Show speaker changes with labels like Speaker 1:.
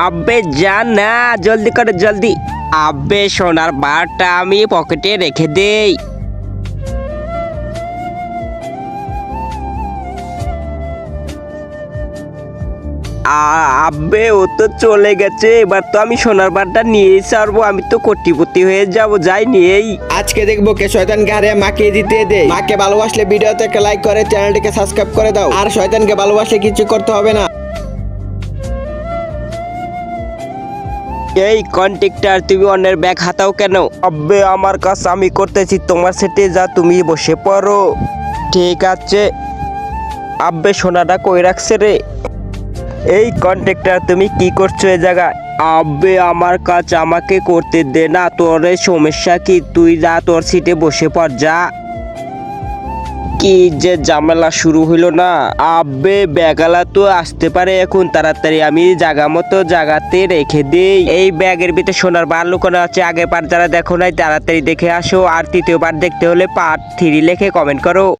Speaker 1: আব্বে যা না, জলদি করে জলদি। আব্বে সোনার বারটা আমি পকেটে রেখে দেই। আব্বে ও তো চলে গেছে, এবার তো আমি সোনার বারটা নিয়েই ছাড়বো, আমি তো কোটিপতি হয়ে যাবো, যাই নিয়েই।
Speaker 2: আজকে দেখবো কে শয়তানকে হারিয়ে মাকে দিতে দে। মাকে ভালোবাসলে ভিডিওতে একটা লাইক করে চ্যানেলটিকে সাবস্ক্রাইব করে দাও। আর শয়তানকে ভালোবাসলে কিছু করতে হবে না।
Speaker 1: এই কন্ট্রাক্টর, তুমি অন্যের ব্যাগ হাতাও কেন? আব্বে আমার কাজ আমি করতেছি, তোমার সেটে যা, তুমি বসে পড়ো। ঠিক আছে। আব্বে সোনাটা কই রাখছে রে? এই কন্ট্রাক্টর, তুমি কি করছো এ জায়গায়? আব্বে আমার কাজ আমাকে করতে দে না, তোর এই সমস্যা কি? তুই যা, তোর সিটে বসে পড় যা। কি যে ঝামেলা শুরু হইলো না। আব্বে ব্যাগালা তো আসতে পারে এখন, তাড়াতাড়ি আমি জায়গা মতো জায়গাতে রেখে দেই। এই ব্যাগের ভিতরে সোনার বার লুকানো আছে, আগের বার যারা দেখো নাই তাড়াতাড়ি দেখে আসো, আর তৃতীয়বার দেখতে হলে পার্ট 3 লিখে কমেন্ট করো।